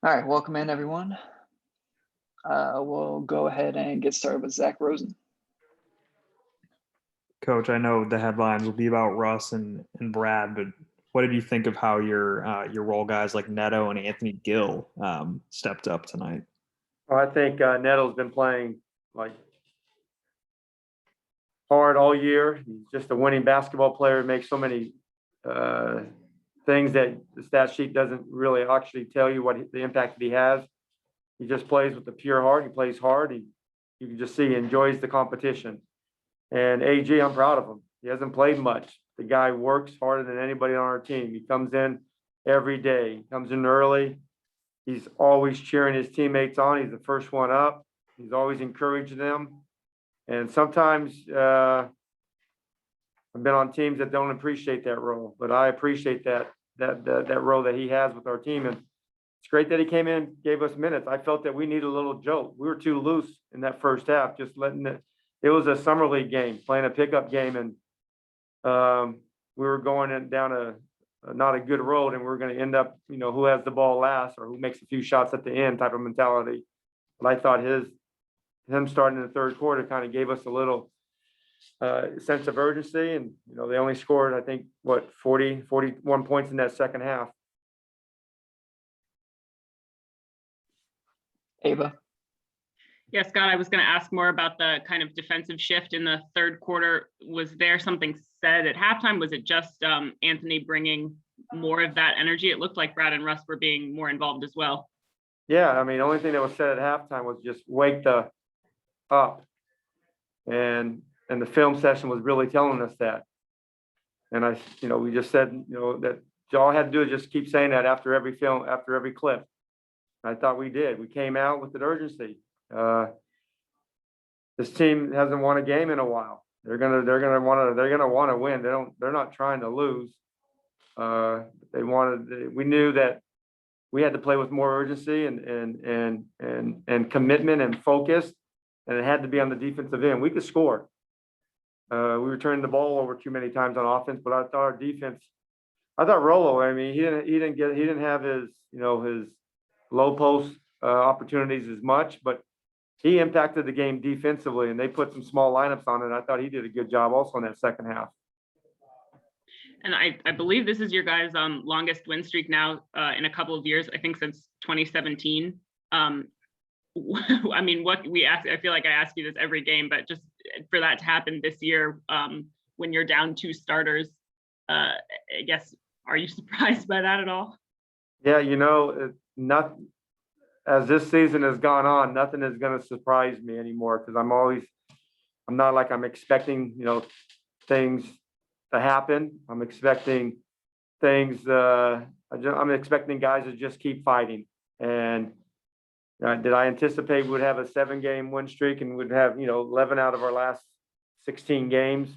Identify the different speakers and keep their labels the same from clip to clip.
Speaker 1: All right, welcome in, everyone. We'll go ahead and get started with Zach Rosen.
Speaker 2: Coach, I know the headlines will be about Russ and Brad, but what did you think of how your role guys like Neto and Anthony Gill stepped up tonight?
Speaker 3: Well, I think Neto's been playing like hard all year. He's just a winning basketball player. Makes so many things that the stat sheet doesn't really actually tell you what the impact that he has. He just plays with a pure heart. He plays hard. You can just see he enjoys the competition. And AG, I'm proud of him. He hasn't played much. The guy works harder than anybody on our team. He comes in every day. He comes in early. He's always cheering his teammates on. He's the first one up. He's always encouraging them. And sometimes I've been on teams that don't appreciate that role, but I appreciate that role that he has with our team. And it's great that he came in, gave us minutes. I felt that we needed a little jolt. We were too loose in that first half, just letting it. It was a summer league game, playing a pickup game, and we were going down a not a good road, and we were going to end up, who has the ball last or who makes a few shots at the end type of mentality. But I thought him starting in the third quarter kind of gave us a little sense of urgency, and they only scored, I think, 41 points in that second half.
Speaker 1: Ava.
Speaker 4: Yeah, Scott, I was going to ask more about the kind of defensive shift in the third quarter. Was there something said at halftime? Was it just Anthony bringing more of that energy? It looked like Brad and Russ were being more involved as well.
Speaker 3: Yeah, I mean, the only thing that was said at halftime was just wake the up. And the film session was really telling us that. And we just said, that all I had to do is just keep saying that after every film, after every clip. I thought we did. We came out with an urgency. This team hasn't won a game in a while. They're gonna want to win. They're not trying to lose. We knew that we had to play with more urgency and commitment and focus, and it had to be on the defensive end. We could score. We were turning the ball over too many times on offense, but I thought our defense. I thought Rolo. I mean, he didn't have his his low post opportunities as much, but he impacted the game defensively, and they put some small lineups on it. I thought he did a good job also in that second half.
Speaker 4: And I believe this is your guys' longest win streak now in a couple of years, I think since 2017. I mean, I feel like I ask you this every game, but just for that to happen this year, when you're down 2 starters, I guess, are you surprised by that at all?
Speaker 3: Yeah, not as this season has gone on, nothing is going to surprise me anymore, because I'm not like I'm expecting, things to happen. I'm expecting things. I'm expecting guys to just keep fighting. And did I anticipate we would have a 7-game win streak and would have 11 out of our last 16 games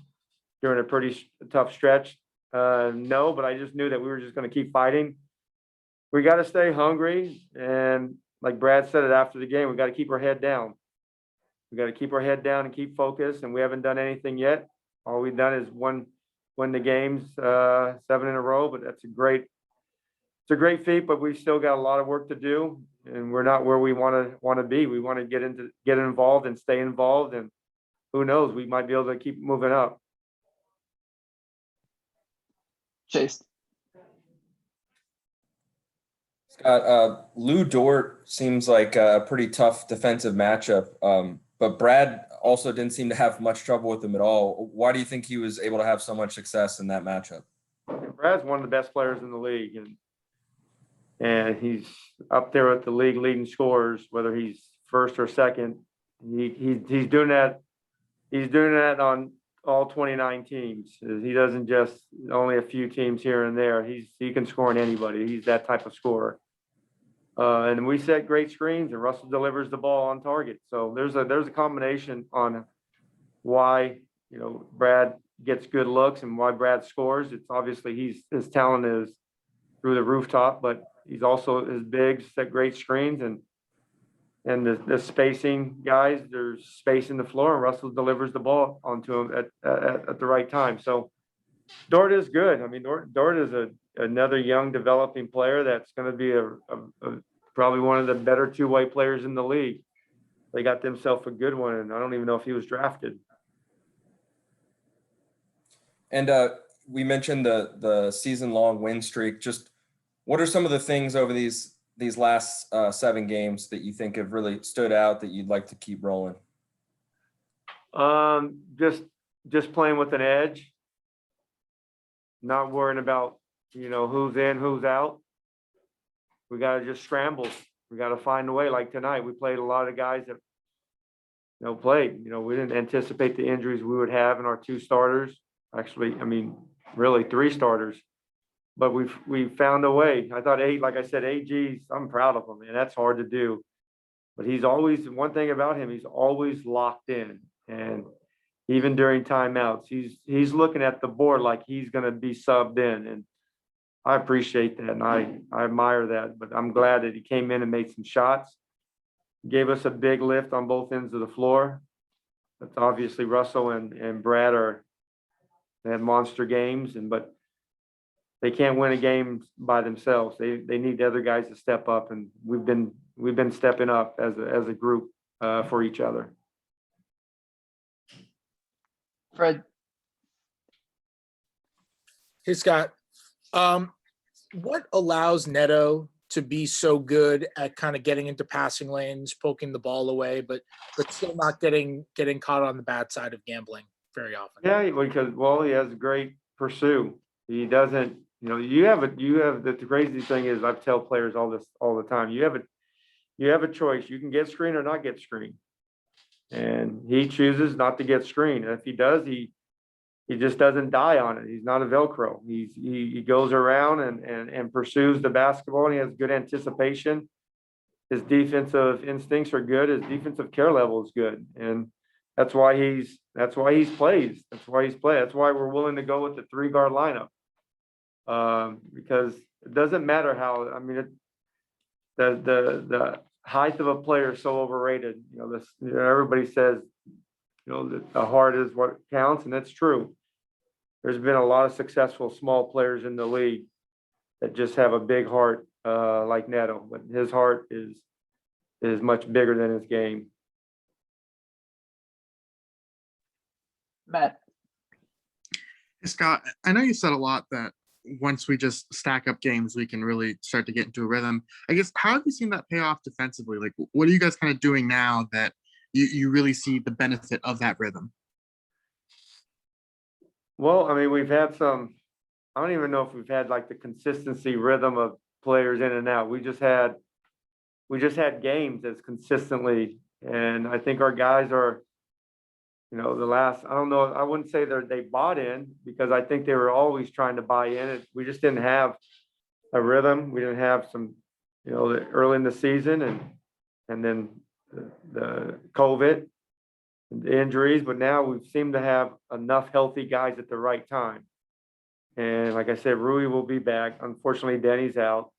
Speaker 3: during a pretty tough stretch? No, but I just knew that we were just going to keep fighting. We got to stay hungry, and like Brad said it after the game, we got to keep our head down. We got to keep our head down and keep focused, and we haven't done anything yet. All we've done is win the games 7 in a row, but it's a great feat, but we still got a lot of work to do, and we're not where we want to be. We want to get involved and stay involved, and who knows, we might be able to keep moving up.
Speaker 1: Chase.
Speaker 5: Scott, Lou Dort seems like a pretty tough defensive matchup, but Brad also didn't seem to have much trouble with him at all. Why do you think he was able to have so much success in that matchup?
Speaker 3: Brad's one of the best players in the league, and he's up there with the league leading scorers, whether he's first or second. He's doing that. He's doing that on all 29 teams. He doesn't just only a few teams here and there. He can score on anybody. He's that type of scorer. And we set great screens, and Russell delivers the ball on target. So there's a combination on why Brad gets good looks and why Brad scores. It's obviously his talent is through the rooftop, but he's also his big, set great screens, and the spacing guys, there's space in the floor, and Russell delivers the ball onto him at the right time. So Dort is good. I mean, Dort is another young developing player that's going to be a probably one of the better two-way players in the league. They got themselves a good one, and I don't even know if he was drafted.
Speaker 5: And we mentioned the season-long win streak. Just what are some of the things over these last 7 games that you think have really stood out that you'd like to keep rolling?
Speaker 3: Just playing with an edge, not worrying about, who's in, who's out. We got to just scramble. We got to find a way. Like tonight, we played a lot of guys that, played. We didn't anticipate the injuries we would have in our 2 starters. Actually, really 3 starters. But we found a way. I thought like I said, AG's, I'm proud of him, and that's hard to do. But he's always, one thing about him, he's always locked in. And even during timeouts, he's looking at the board like he's going to be subbed in. And I appreciate that, and I admire that. But I'm glad that he came in and made some shots. Gave us a big lift on both ends of the floor. But obviously Russell and Brad they had monster games, but they can't win a game by themselves. They need the other guys to step up, and we've been stepping up as a group for each other.
Speaker 1: Fred.
Speaker 6: Hey, Scott. What allows Neto to be so good at kind of getting into passing lanes, poking the ball away, but still not getting caught on the bad side of gambling very often?
Speaker 3: Yeah, because he has great pursue. He doesn't. The crazy thing is, I tell players all the time. You have a choice. You can get screened or not get screened, and he chooses not to get screened. And if he does, he just doesn't die on it. He's not a Velcro. He goes around and pursues the basketball, and he has good anticipation. His defensive instincts are good. His defensive care level is good, and that's why he's plays. That's why we're willing to go with the 3-guard lineup. Because it doesn't matter how. The height of a player is so overrated. Everybody says, that the heart is what counts, and that's true. There's been a lot of successful small players in the league that just have a big heart, like Neto, but his heart is much bigger than his game.
Speaker 1: Matt.
Speaker 7: Hey, Scott, I know you said a lot that once we just stack up games, we can really start to get into a rhythm. I guess, how have you seen that pay off defensively? Like, what are you guys kind of doing now that you really see the benefit of that rhythm?
Speaker 3: Well, we've had some, I don't even know if we've had like the consistency rhythm of players in and out. We just had games as consistently, and I think our guys are, I don't know, I wouldn't say they bought in, because I think they were always trying to buy in. We just didn't have a rhythm. We didn't have some, early in the season and then the COVID, the injuries, but now we seem to have enough healthy guys at the right time. And like I said, Rui will be back. Unfortunately, Denny's out,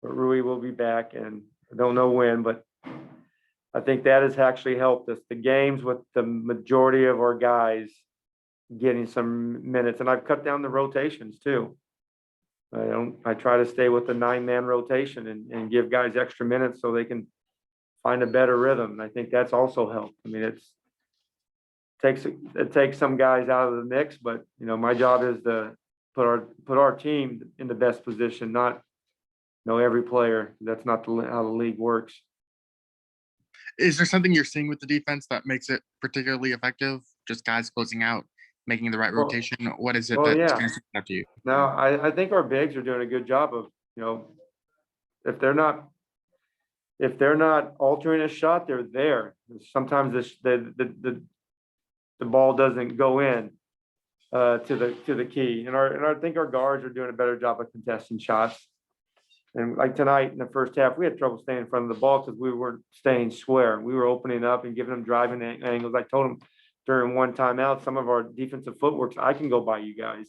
Speaker 3: but Rui will be back, and I don't know when, but I think that has actually helped us. The games with the majority of our guys getting some minutes, and I've cut down the rotations too. I try to stay with the 9-man rotation and give guys extra minutes so they can find a better rhythm. And I think that's also helped. It takes some guys out of the mix, but my job is to put our team in the best position, not every player. That's not how the league works.
Speaker 7: Is there something you're seeing with the defense that makes it particularly effective? Just guys closing out, making the right rotation? What is it that's
Speaker 3: yeah.
Speaker 7: standing out to you?
Speaker 3: No, I think our bigs are doing a good job of, if they're not altering a shot, they're there. Sometimes the ball doesn't go in to the key, and I think our guards are doing a better job of contesting shots. And like tonight in the first half, we had trouble staying in front of the ball because we weren't staying square. We were opening up and giving them driving angles. I told them during one timeout, some of our defensive footworks, I can go by you guys.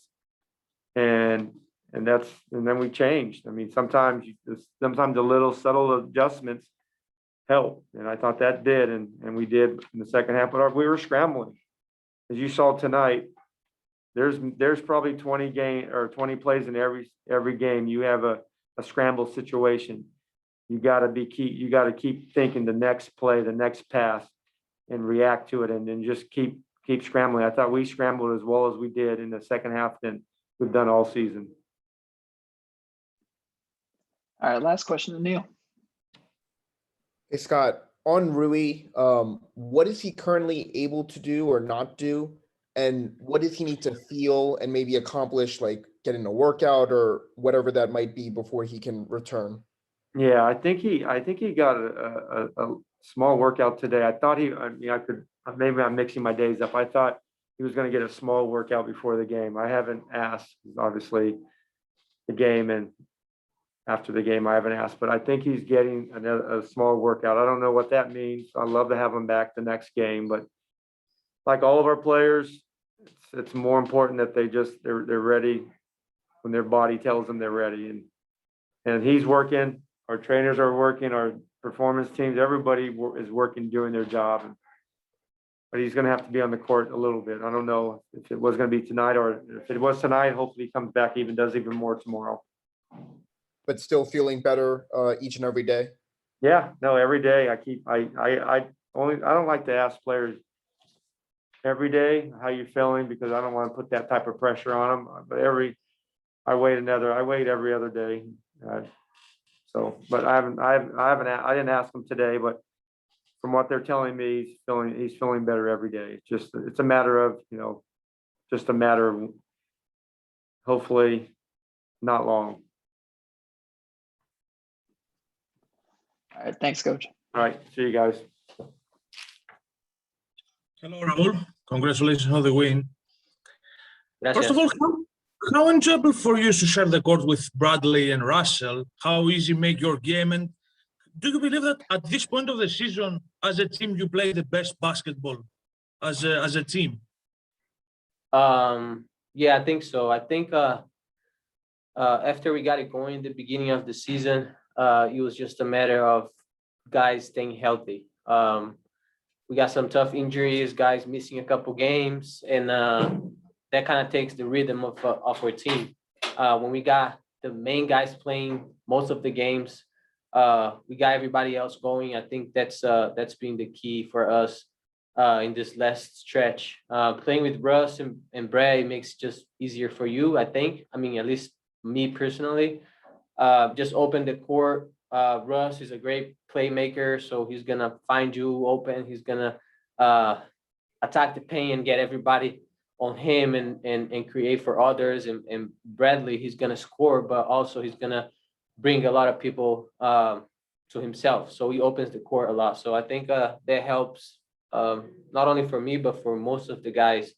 Speaker 3: And then we changed. Sometimes the little subtle adjustments help. And I thought that did, and we did in the second half, but we were scrambling. As you saw tonight, there's probably 20 plays in every game. You have a scramble situation. you got to keep thinking the next play, the next pass, and react to it, and then just keep scrambling. I thought we scrambled as well as we did in the second half than we've done all season.
Speaker 1: All right, last question to Neil.
Speaker 8: Hey, Scott, on Rui, what is he currently able to do or not do? And what does he need to feel and maybe accomplish, like getting a workout or whatever that might be before he can return?
Speaker 3: Yeah, I think he got a small workout today. Maybe I'm mixing my days up. I thought he was going to get a small workout before the game. I haven't asked, obviously, the game, and after the game, I haven't asked, but I think he's getting a small workout. I don't know what that means. I'd love to have him back the next game, but like all of our players, it's more important that they're ready when their body tells them they're ready. And he's working. Our trainers are working. Our performance teams, everybody is working, doing their job. But he's going to have to be on the court a little bit. I don't know if it was going to be tonight, or if it was tonight, hopefully he comes back, does even more tomorrow.
Speaker 8: But still feeling better each and every day?
Speaker 3: Yeah, no, every day I don't like to ask players every day how you feeling, because I don't want to put that type of pressure on them. But I wait every other day. But I didn't ask him today, but from what they're telling me, he's feeling better every day. It's a matter of, hopefully not long.
Speaker 1: All right, thanks, Coach.
Speaker 3: All right, see you guys.
Speaker 9: Hello, Raul. Congratulations on the win.
Speaker 10: Gracias.
Speaker 9: First of all, how enjoyable for you to share the court with Bradley and Russell? How easy make your game? And do you believe that at this point of the season, as a team, you play the best basketball as a team?
Speaker 10: Yeah, I think so. I think after we got it going at the beginning of the season, it was just a matter of guys staying healthy. We got some tough injuries, guys missing a couple games, and that kind of takes the rhythm of our team. When we got the main guys playing most of the games, we got everybody else going. I think that's been the key for us in this last stretch. Playing with Russ and Brad makes it just easier for you, I think. I mean, at least me personally. Just open the court. Russ is a great playmaker, so he's gonna find you open. He's gonna attack the paint and get everybody on him and create for others. And Bradley, he's gonna score, but also he's gonna bring a lot of people to himself. So he opens the court a lot. So I think that helps not only for me but for most of the guys.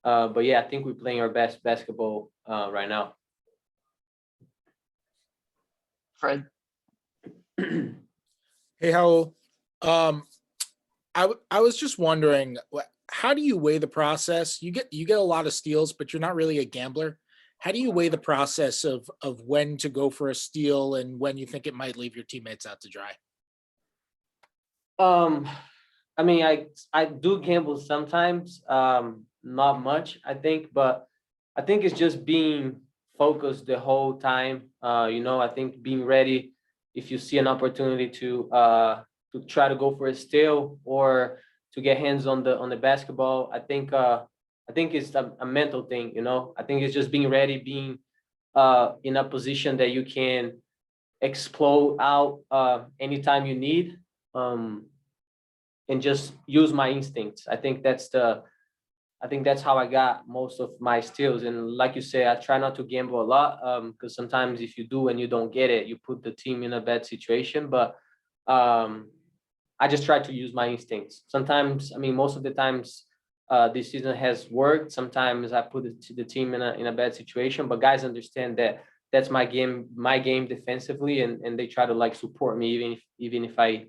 Speaker 10: But yeah, I think we're playing our best basketball right now.
Speaker 1: Fred.
Speaker 6: Hey, Raul. I was just wondering, how do you weigh the process? You get a lot of steals, but you're not really a gambler. How do you weigh the process of when to go for a steal and when you think it might leave your teammates out to dry?
Speaker 10: I mean, I do gamble sometimes, not much, I think, but I think it's just being focused the whole time. I think being ready if you see an opportunity to try to go for a steal or to get hands on the basketball. I think it's a mental thing. I think it's just being ready, being in a position that you can explode out anytime you need, and just use my instincts. I think that's how I got most of my steals. And like you say, I try not to gamble a lot, because sometimes if you do and you don't get it, you put the team in a bad situation. But I just try to use my instincts. Sometimes, I mean, most of the times this season has worked. Sometimes I put the team in a bad situation, but guys understand that that's my game defensively, and they try to like support me even if I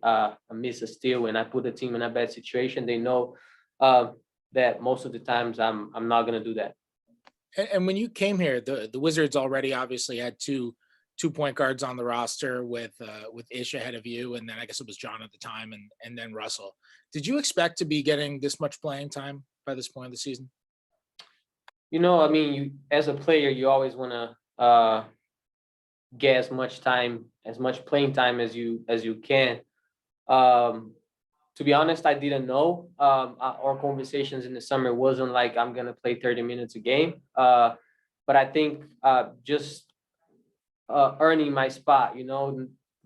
Speaker 10: miss a steal and I put the team in a bad situation. They know that most of the times I'm not gonna do that.
Speaker 6: And when you came here, the Wizards already obviously had two point guards on the roster with Ish ahead of you, and then I guess it was John at the time, and then Russell. Did you expect to be getting this much playing time by this point of the season?
Speaker 10: I mean, as a player, you always want to get as much playing time as you can. To be honest, I didn't know. Our conversations in the summer wasn't like I'm gonna play 30 minutes a game. But I think just earning my spot,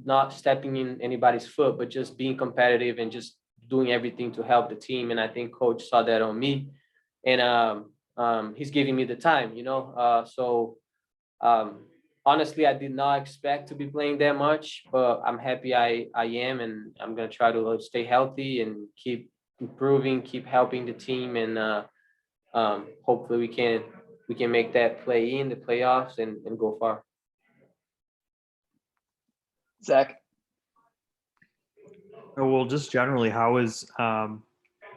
Speaker 10: not stepping in anybody's foot, but just being competitive and just doing everything to help the team. And I think coach saw that on me, and he's giving me the time. Honestly, I did not expect to be playing that much, but I'm happy I am, and I'm gonna try to stay healthy and keep improving, keep helping the team, and hopefully we can make that play in the playoffs and go far.
Speaker 1: Zach.
Speaker 2: Well, just generally, how is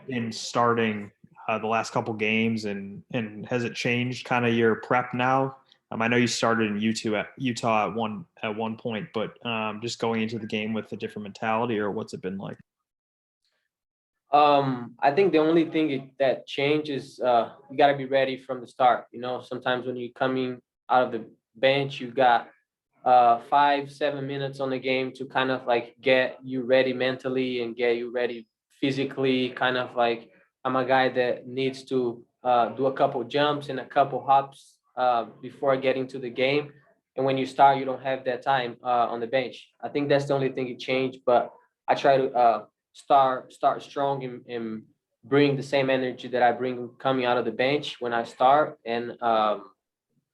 Speaker 2: in starting the last couple games, and has it changed kind of your prep now? I know you started in Utah at one point, but just going into the game with a different mentality, or what's it been like?
Speaker 10: I think the only thing that changes, you got to be ready from the start. Sometimes when you're coming out of the bench, you got 5-7 minutes on the game to kind of like get you ready mentally and get you ready physically. Kind of like I'm a guy that needs to do a couple jumps and a couple hops before getting to the game. And when you start, you don't have that time on the bench. I think that's the only thing it changed. But I try to start strong and bring the same energy that I bring coming out of the bench when I start. And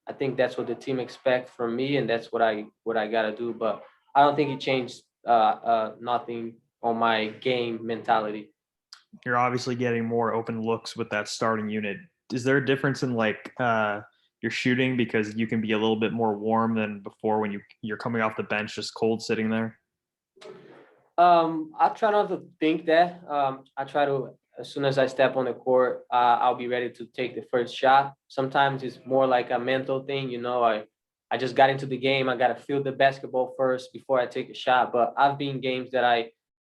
Speaker 10: I think that's what the team expects from me, and that's what I gotta do. But I don't think it changed nothing on my game mentality.
Speaker 2: You're obviously getting more open looks with that starting unit. Is there a difference in like your shooting, because you can be a little bit more warm than before when you're coming off the bench just cold sitting there?
Speaker 10: I try not to think that. I try to, as soon as I step on the court, I'll be ready to take the first shot. Sometimes it's more like a mental thing, I just got into the game. I gotta feel the basketball first before I take a shot. But I've been in games that I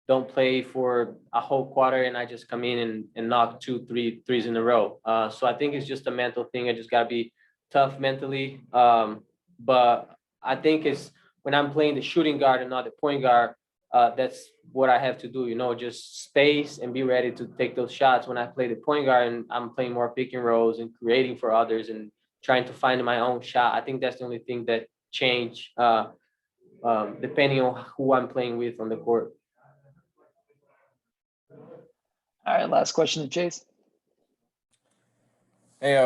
Speaker 10: don't play for a whole quarter and I just come in and knock 2-3 threes in a row. So I think it's just a mental thing. I just gotta be tough mentally. But I think it's when I'm playing the shooting guard and not the point guard, that's what I have to do, just space and be ready to take those shots. When I play the point guard and I'm playing more pick and rolls and creating for others and trying to find my own shot, I think that's the only thing that changed depending on who I'm playing with on the court.
Speaker 1: All right, last question to Chase.
Speaker 5: Hey,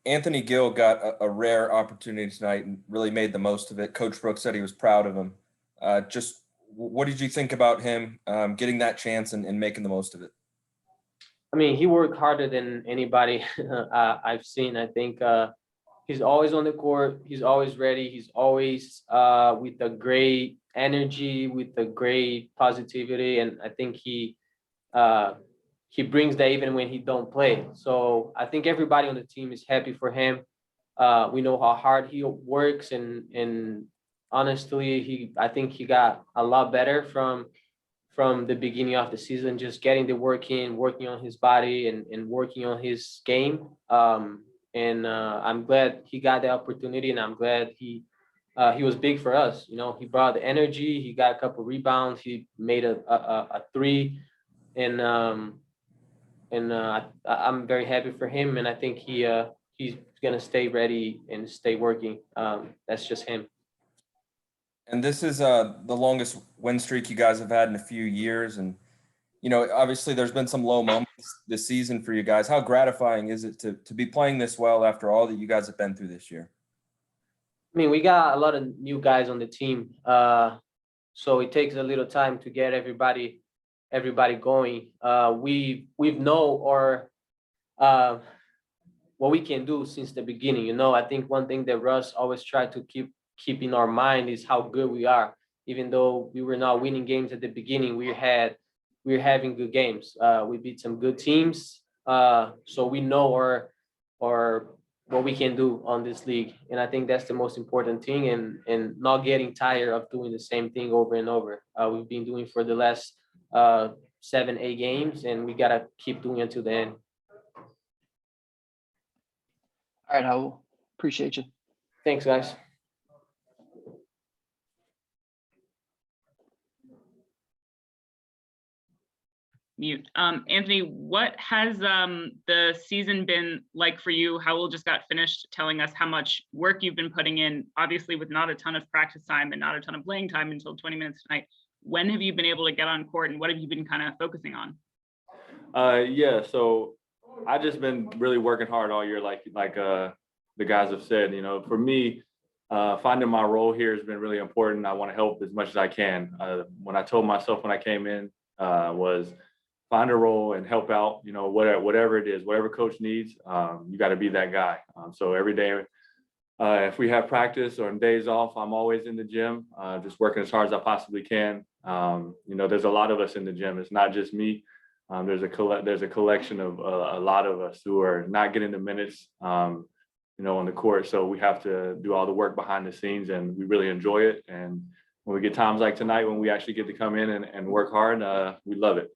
Speaker 5: Anthony Gill got a rare opportunity tonight and really made the most of it. Coach Brooks said he was proud of him. Just what did you think about him getting that chance and making the most of it?
Speaker 10: I mean, he worked harder than anybody I've seen. I think he's always on the court. He's always ready. He's always with a great energy, with a great positivity. And I think he brings that even when he don't play. So I think everybody on the team is happy for him. We know how hard he works, and honestly, I think he got a lot better from the beginning of the season, just getting the work in, working on his body and working on his game. I'm glad he got the opportunity, and I'm glad he was big for us. He brought the energy. He got a couple rebounds. He made a three, and I'm very happy for him. And I think he's gonna stay ready and stay working. That's just him.
Speaker 5: And this is the longest win streak you guys have had in a few years. And, obviously there's been some low moments this season for you guys. How gratifying is it to be playing this well after all that you guys have been through this year?
Speaker 10: I mean, we got a lot of new guys on the team. So it takes a little time to get everybody going. We've know what we can do since the beginning. I think one thing that Russ always tried to keep in our mind is how good we are. Even though we were not winning games at the beginning, we were having good games. We beat some good teams. So we know our what we can do on this league. And I think that's the most important thing, and not getting tired of doing the same thing over and over. We've been doing for the last 7-8 games, and we got to keep doing it to the end.
Speaker 1: All right, Raul. Appreciate you.
Speaker 10: Thanks, guys.
Speaker 4: mute. Anthony, what has the season been like for you? Raul just got finished telling us how much work you've been putting in, obviously with not a ton of practice time and not a ton of playing time until 20 minutes tonight. When have you been able to get on court and what have you been kind of focusing on?
Speaker 11: Yeah, so I just been really working hard all year, like the guys have said. You know, for me, finding my role here has been really important. I want to help as much as I can. When I told myself when I came in was find a role and help out. You know, whatever it is, whatever coach needs, you got to be that guy. So every day, if we have practice or days off, I'm always in the gym, just working as hard as I possibly can. You know, there's a lot of us in the gym. It's not just me. There's a collection of a lot of us who are not getting the minutes, you know, on the court. So we have to do all the work behind the scenes, and we really enjoy it. And when we get times like tonight, when we actually get to come in and work hard, we love it.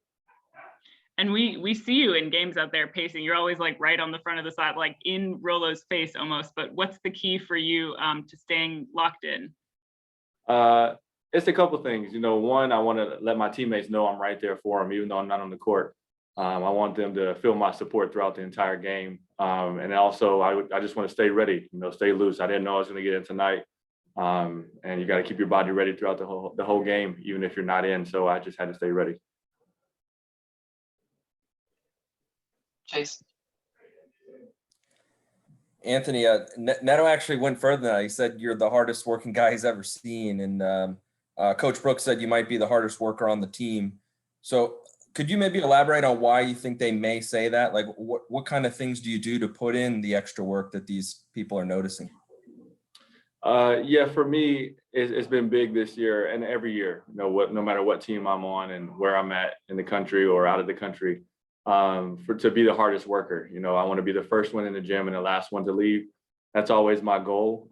Speaker 4: And we see you in games out there pacing. You're always like right on the front of the side, like in Rolo's face almost. But what's the key for you to staying locked in?
Speaker 11: It's a couple things. You know, one, I want to let my teammates know I'm right there for them, even though I'm not on the court. I want them to feel my support throughout the entire game. And also, I just want to stay ready, you know, stay loose. I didn't know I was going to get in tonight. And you got to keep your body ready throughout the whole game, even if you're not in. So I just had to stay ready.
Speaker 1: Chase.
Speaker 5: Anthony, Neto actually went further than that. He said you're the hardest working guy he's ever seen. And Coach Brooks said you might be the hardest worker on the team. So could you maybe elaborate on why you think they may say that? Like what kind of things do you do to put in the extra work that these people are noticing?
Speaker 11: Yeah, for me, it's been big this year and every year, you know, no matter what team I'm on and where I'm at in the country or out of the country, to be the hardest worker. You know, I want to be the first one in the gym and the last one to leave. That's always my goal.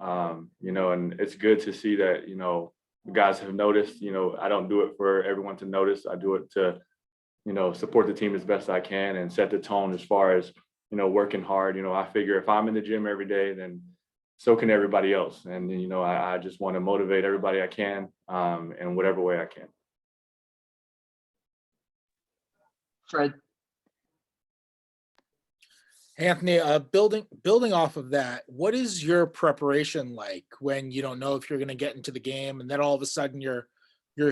Speaker 11: You know, and it's good to see that, you know, the guys have noticed. You know, I don't do it for everyone to notice. I do it to, you know, support the team as best I can and set the tone as far as, you know, working hard. You know, I figure if I'm in the gym every day, then so can everybody else. And, you know, I just want to motivate everybody I can in whatever way I can.
Speaker 1: Fred.
Speaker 6: Anthony, building off of that, what is your preparation like when you don't know if you're going to get into the game, and then all of a sudden you're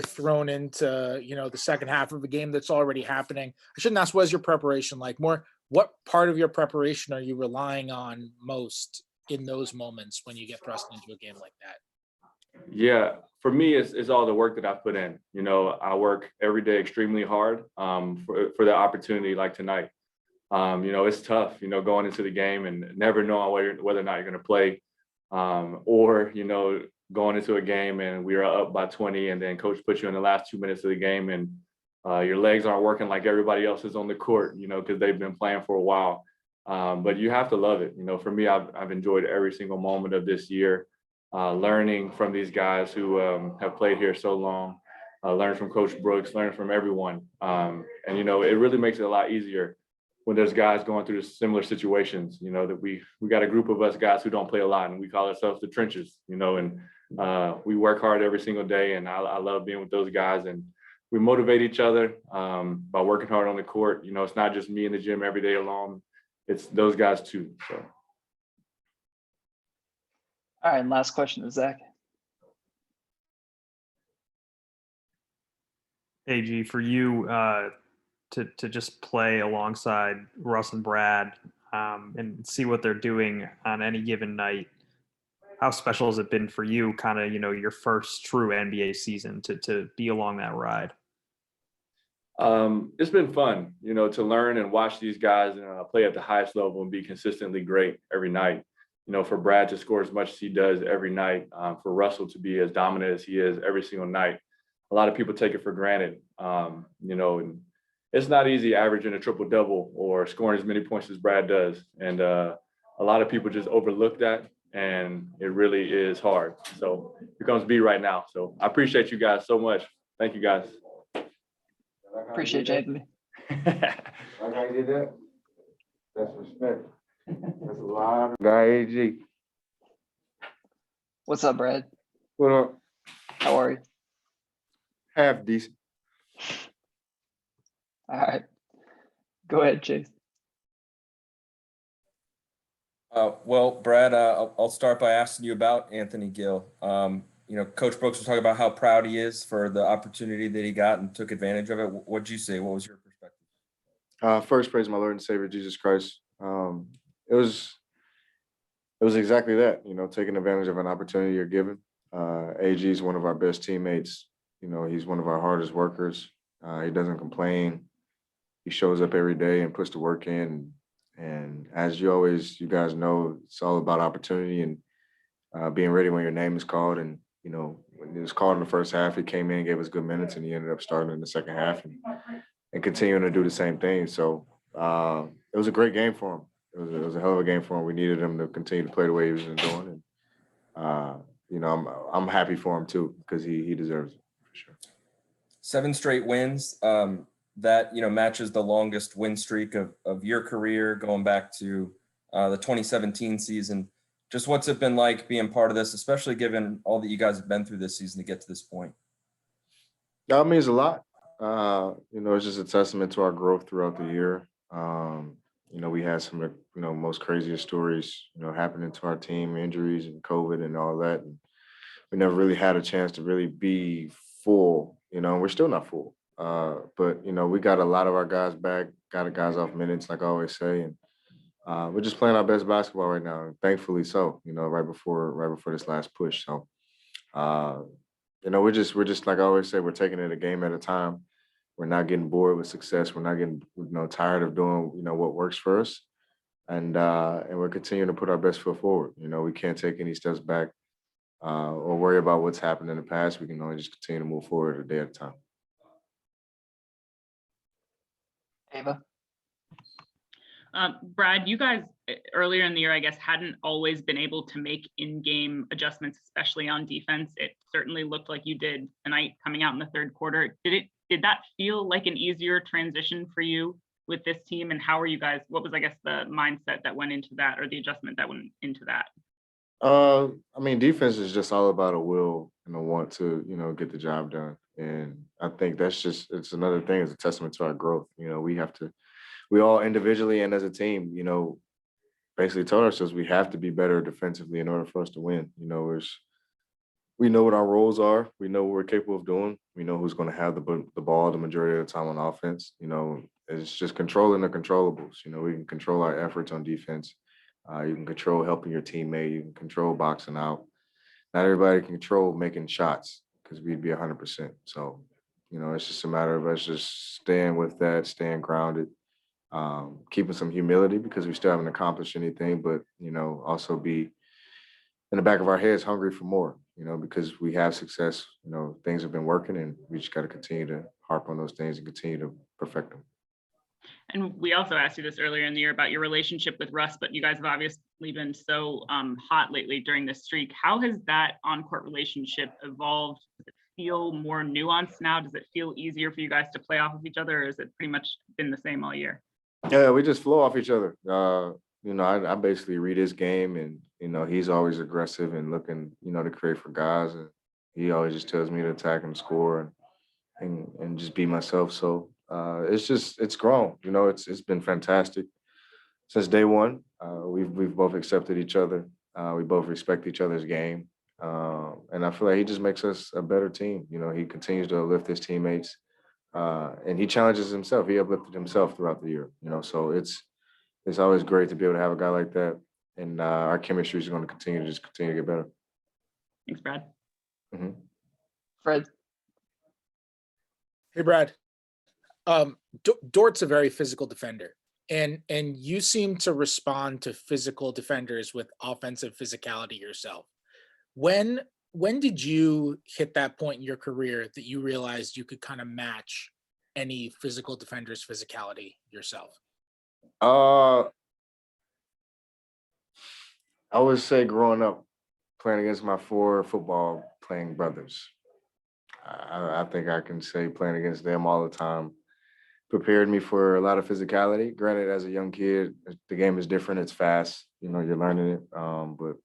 Speaker 6: thrown into, you know, the second half of a game that's already happening? I shouldn't ask what is your preparation like. More, what part of your preparation are you relying on most in those moments when you get thrust into a game like that?
Speaker 11: Yeah, for me, it's all the work that I've put in. You know, I work every day extremely hard for the opportunity like tonight. You know, it's tough, you know, going into the game and never knowing whether or not you're going to play, or, you know, going into a game and we are up by 20 and then coach puts you in the last 2 minutes of the game and your legs aren't working like everybody else is on the court, you know, because they've been playing for a while. But you have to love it. You know, for me, I've enjoyed every single moment of this year, learning from these guys who have played here so long, learn from Coach Brooks, learn from everyone. And, you know, it really makes it a lot easier when there's guys going through similar situations. You know, that we got a group of us guys who don't play a lot and we call ourselves the trenches, you know, and we work hard every single day. And I love being with those guys, and we motivate each other by working hard on the court. You know, it's not just me in the gym every day alone. It's those guys too. So.
Speaker 1: All right, and last question to Zach.
Speaker 2: AG, for you to just play alongside Russ and Brad and see what they're doing on any given night, how special has it been for you, kind of, you know, your first true NBA season to be along that ride?
Speaker 11: It's been fun, you know, to learn and watch these guys play at the highest level and be consistently great every night. You know, for Brad to score as much as he does every night, for Russell to be as dominant as he is every single night. A lot of people take it for granted, you know, and it's not easy averaging a triple-double or scoring as many points as Brad does. And a lot of people just overlook that, and it really is hard. So here comes B right now. So I appreciate you guys so much. Thank you, guys.
Speaker 1: Appreciate you, Anthony.
Speaker 3: Like I did that. That's respect. That's a lot of guy AG.
Speaker 1: What's up, Brad?
Speaker 3: What up?
Speaker 1: How are you?
Speaker 3: Half decent.
Speaker 1: All right. Go ahead, Chase.
Speaker 5: Well, Brad, I'll start by asking you about Anthony Gill. Coach Brooks was talking about how proud he is for the opportunity that he got and took advantage of it. What'd you say? What was your perspective?
Speaker 12: First, praise my Lord and Savior Jesus Christ. It was exactly that. Taking advantage of an opportunity you're given. AG is one of our best teammates. He's one of our hardest workers. He doesn't complain. He shows up every day and puts the work in. And as you guys know, it's all about opportunity and being ready when your name is called. And when he was called in the first half, he came in, gave us good minutes, and he ended up starting in the second half and continuing to do the same thing. So it was a great game for him. It was a hell of a game for him. We needed him to continue to play the way he was doing. And I'm happy for him too, because he deserves it for sure.
Speaker 5: 7 straight wins. That matches the longest win streak of your career, going back to the 2017 season. Just what's it been like being part of this, especially given all that you guys have been through this season to get to this point?
Speaker 12: That means a lot. It's just a testament to our growth throughout the year. We had some of the most craziest stories happening to our team, injuries and COVID and all that. And we never really had a chance to really be full. We're still not full. But we got a lot of our guys back, got the guys off minutes, like I always say, and we're just playing our best basketball right now. Thankfully, so right before this last push. So, we're just like I always say, we're taking it a game at a time. We're not getting bored with success. We're not getting tired of doing what works for us, and we're continuing to put our best foot forward. We can't take any steps back or worry about what's happened in the past. We can only just continue to move forward a day at a time.
Speaker 1: Ava.
Speaker 4: Brad, you guys earlier in the year, I guess, hadn't always been able to make in-game adjustments, especially on defense. It certainly looked like you did tonight coming out in the third quarter. Did that feel like an easier transition for you with this team? And how are you guys, what was, I guess, the mindset that went into that, or the adjustment that went into that?
Speaker 12: Defense is just all about a will and a want to, get the job done. And I think it's another thing. It's a testament to our growth. We all individually and as a team, basically told ourselves we have to be better defensively in order for us to win. We know what our roles are. We know what we're capable of doing. We know who's going to have the ball the majority of the time on offense. It's just controlling the controllables. We can control our efforts on defense. You can control helping your teammate. You can control boxing out. Not everybody can control making shots because we'd be 100%. So, it's just a matter of us just staying with that, staying grounded, keeping some humility because we still haven't accomplished anything, but, also be in the back of our heads hungry for more, because we have success, things have been working and we just got to continue to harp on those things and continue to perfect them.
Speaker 4: And we also asked you this earlier in the year about your relationship with Russ, but you guys have obviously been so hot lately during this streak. How has that on-court relationship evolved? Does it feel more nuanced now? Does it feel easier for you guys to play off of each other, or has it pretty much been the same all year?
Speaker 12: Yeah, we just flow off each other. I basically read his game and, he's always aggressive and looking, to create for guys. And he always just tells me to attack and score and just be myself. So it's grown, it's been fantastic since day one. We've both accepted each other. We both respect each other's game. And I feel like he just makes us a better team. He continues to lift his teammates. And he challenges himself. He uplifted himself throughout the year, so it's always great to be able to have a guy like that. And our chemistry is going to continue to get better.
Speaker 4: Thanks, Brad.
Speaker 12: Mm-hmm.
Speaker 1: Fred.
Speaker 6: Hey, Brad. Dort's a very physical defender, and you seem to respond to physical defenders with offensive physicality yourself. When did you hit that point in your career that you realized you could kind of match any physical defender's physicality yourself?
Speaker 12: I would say growing up, playing against my 4 football playing brothers. I think I can say playing against them all the time prepared me for a lot of physicality. Granted, as a young kid, the game is different. It's fast. You're learning it. But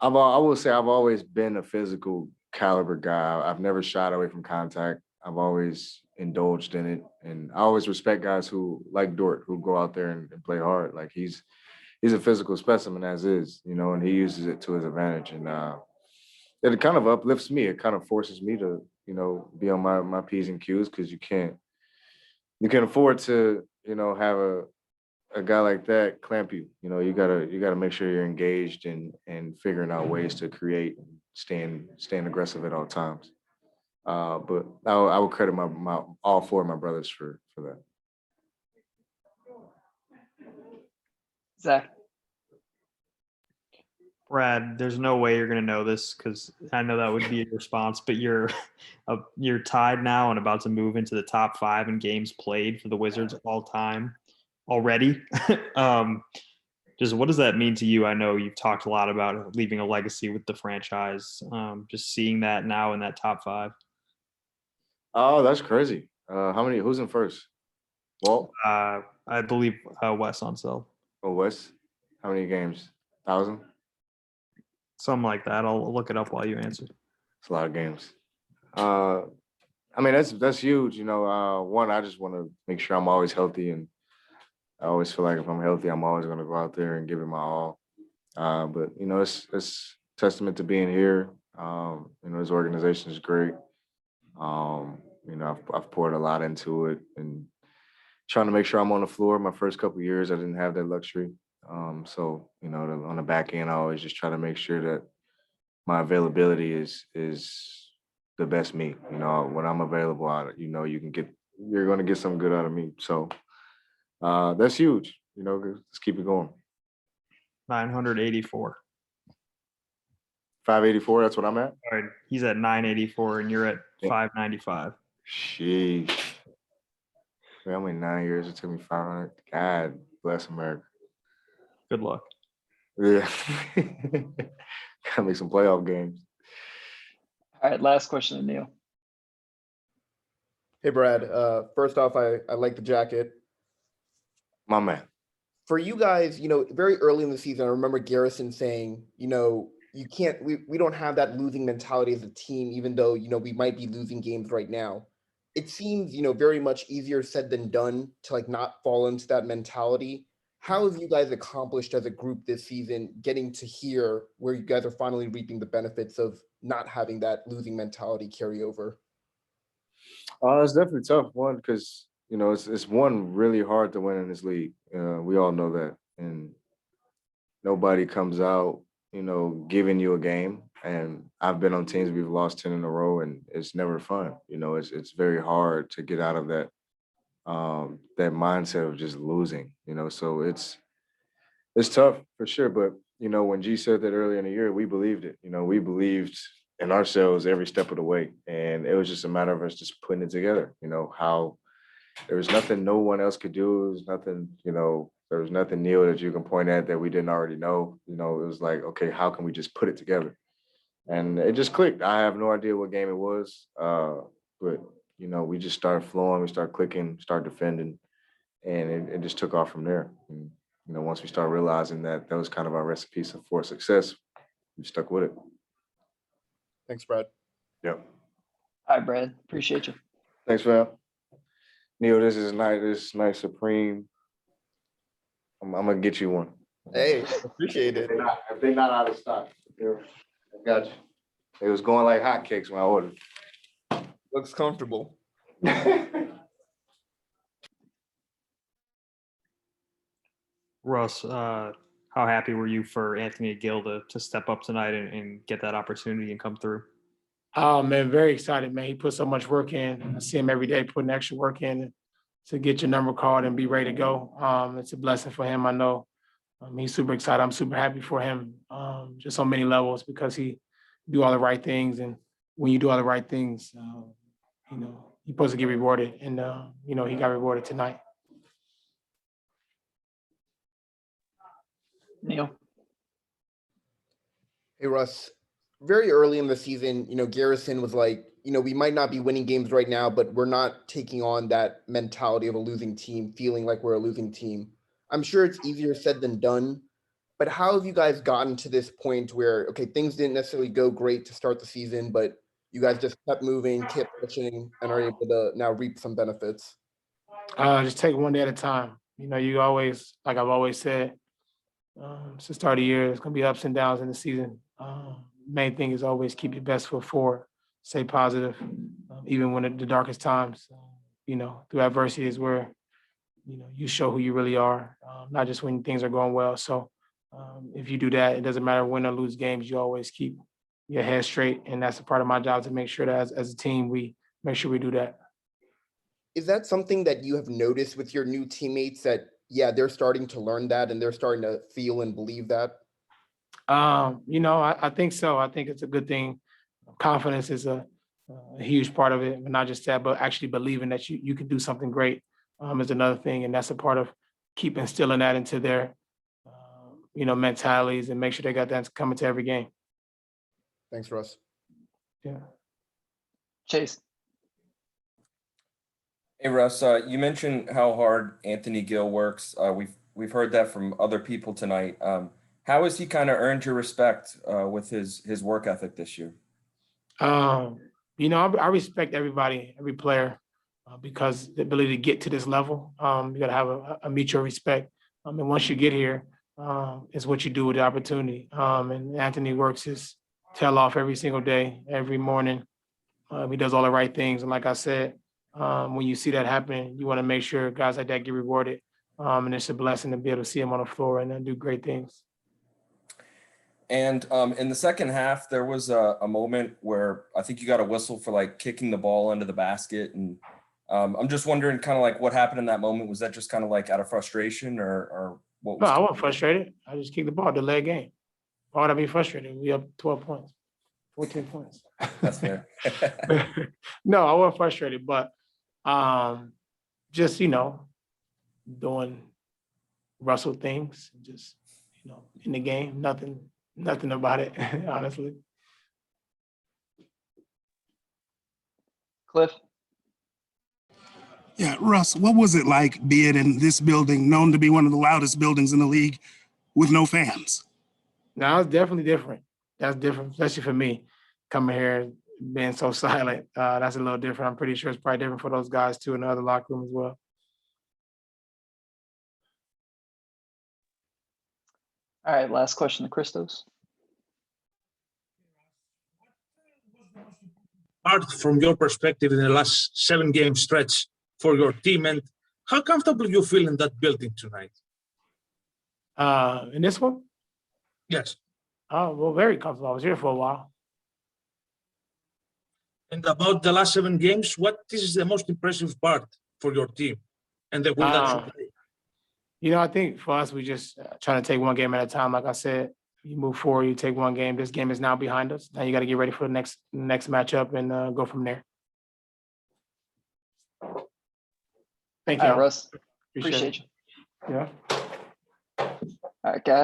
Speaker 12: I will say I've always been a physical caliber guy. I've never shied away from contact. I've always indulged in it, and I always respect guys who like Dort, who go out there and play hard. Like he's a physical specimen as is, and he uses it to his advantage. And it kind of uplifts me. It kind of forces me to, be on my P's and Q's, because you can't afford to, have a guy like that clamp you. You gotta make sure you're engaged and figuring out ways to create and staying aggressive at all times. But I would credit my all four of my brothers for that.
Speaker 1: Zach.
Speaker 2: Brad, there's no way you're going to know this because I know that would be your response, but you're tied now and about to move into the top 5 in games played for the Wizards all time already. Just what does that mean to you? I know you've talked a lot about leaving a legacy with the franchise. Just seeing that now in that top 5.
Speaker 12: Oh, that's crazy. Who's in first? Walt?
Speaker 2: I believe Wes Unseld.
Speaker 12: Oh, Wes? How many games? 1,000?
Speaker 2: Something like that. I'll look it up while you answer.
Speaker 12: It's a lot of games. That's huge. One, I just want to make sure I'm always healthy, and I always feel like if I'm healthy, I'm always going to go out there and give it my all. But it's testament to being here. This organization is great. I've poured a lot into it and trying to make sure I'm on the floor. My first couple of years, I didn't have that luxury. So on the back end, I always just try to make sure that my availability is the best me. When I'm available, you're going to get something good out of me. So that's huge. Let's keep it going.
Speaker 2: 984.
Speaker 12: 584. That's what I'm at.
Speaker 2: All right, he's at 984, and you're at 595.
Speaker 12: Sheesh. Man, only 9 years. It took me 500. God bless America.
Speaker 2: Good luck.
Speaker 12: Yeah. Gotta make some playoff games.
Speaker 1: All right, last question to Neil.
Speaker 8: Hey, Brad. First off, I like the jacket.
Speaker 12: My man.
Speaker 8: For you guys, very early in the season, I remember Garrison saying, we don't have that losing mentality as a team, even though, we might be losing games right now. It seems, very much easier said than done to not fall into that mentality. How have you guys accomplished as a group this season, getting to here where you guys are finally reaping the benefits of not having that losing mentality carry over?
Speaker 12: It's definitely tough, one, because, it's one really hard to win in this league. We all know that. And nobody comes out, giving you a game. And I've been on teams we've lost 10 in a row, and it's never fun. It's very hard to get out of that mindset of just losing, so it's tough for sure. But, when G said that earlier in the year, we believed it. We believed in ourselves every step of the way. And it was just a matter of us just putting it together, how there was nothing no one else could do. It was nothing, there was nothing new that you can point at that we didn't already know. It was like, okay, how can we just put it together? And it just clicked. I have no idea what game it was. But, we just started flowing, we started clicking, started defending, and it just took off from there. And, once we started realizing that was kind of our recipe for success, we stuck with it.
Speaker 8: Thanks, Brad.
Speaker 12: Yep.
Speaker 1: All right, Brad. Appreciate you.
Speaker 12: Thanks, fam. Neil, this is nice. This is nice Supreme. I'm gonna get you one.
Speaker 8: Hey, appreciate it.
Speaker 12: If they're not out of stock, I got you. It was going like hotcakes when I ordered.
Speaker 8: Looks comfortable.
Speaker 2: Russ, how happy were you for Anthony Gill to step up tonight and get that opportunity and come through?
Speaker 6: Oh man, very excited, man. He put so much work in. I see him every day putting extra work in to get your number called and be ready to go. It's a blessing for him. I know he's super excited. I'm super happy for him, just on many levels, because he do all the right things. And when you do all the right things, you're supposed to get rewarded. And, he got rewarded tonight.
Speaker 1: Neil.
Speaker 8: Hey, Russ. Very early in the season, Garrison was like, we might not be winning games right now, but we're not taking on that mentality of a losing team, feeling like we're a losing team. I'm sure it's easier said than done, but how have you guys gotten to this point where, okay, things didn't necessarily go great to start the season, but you guys just kept moving, kept pushing, and are able to now reap some benefits?
Speaker 13: Just take one day at a time. You know, you always, like I've always said, since the start of the year, it's gonna be ups and downs in the season. Main thing is always keep your best foot forward, stay positive, even when at the darkest times. You know, through adversity is where, you know, you show who you really are, not just when things are going well. So if you do that, it doesn't matter win or lose games, you always keep your head straight. And that's a part of my job to make sure that as a team, we make sure we do that.
Speaker 8: Is that something that you have noticed with your new teammates that, yeah, they're starting to learn that and they're starting to feel and believe that?
Speaker 13: You know, I think so. I think it's a good thing. Confidence is a huge part of it, but not just that, but actually believing that you can do something great is another thing. And that's a part of keep instilling that into their, you know, mentalities and make sure they got that coming to every game.
Speaker 8: Thanks, Russ.
Speaker 13: Yeah.
Speaker 1: Chase.
Speaker 5: Hey Russ, you mentioned how hard Anthony Gill works. We've heard that from other people tonight. How has he kind of earned your respect with his work ethic this year?
Speaker 13: You know, I respect everybody, every player, because the ability to get to this level, you got to have a mutual respect. And once you get here, it's what you do with the opportunity. And Anthony works his tail off every single day, every morning. He does all the right things. And like I said, when you see that happen, you want to make sure guys like that get rewarded. And it's a blessing to be able to see him on the floor and then do great things.
Speaker 5: And in the second half, there was a moment where I think you got a whistle for like kicking the ball into the basket. And I'm just wondering kind of like what happened in that moment. Was that just kind of like out of frustration or what was?
Speaker 13: No, I wasn't frustrated. I just kicked the ball, delay game. Why would I be frustrated? We up 12 points, 14 points.
Speaker 5: That's fair.
Speaker 13: No, I wasn't frustrated, but just, you know, doing Russell things, just, you know, in the game, nothing about it, honestly.
Speaker 1: Cliff.
Speaker 14: Yeah, Russ, what was it like being in this building, known to be one of the loudest buildings in the league, with no fans?
Speaker 13: Now it's definitely different. That's different, especially for me, coming here, being so silent. That's a little different. I'm pretty sure it's probably different for those guys too in the other locker room as well.
Speaker 1: All right, last question to Christos.
Speaker 9: Art, from your perspective in the last 7-game stretch for your team, and how comfortable you feel in that building tonight?
Speaker 13: In this one?
Speaker 9: Yes.
Speaker 13: Oh, well, very comfortable. I was here for a while.
Speaker 9: And about the last 7 games, what is the most impressive part for your team and the way that you play?
Speaker 13: You know, I think for us, we just trying to take one game at a time. Like I said, you move forward, you take one game. This game is now behind us. Now you got to get ready for the next matchup and go from there. Thank you.
Speaker 1: All right, Russ.
Speaker 13: Appreciate
Speaker 1: Appreciate you.
Speaker 13: Yeah.
Speaker 1: All right, guys.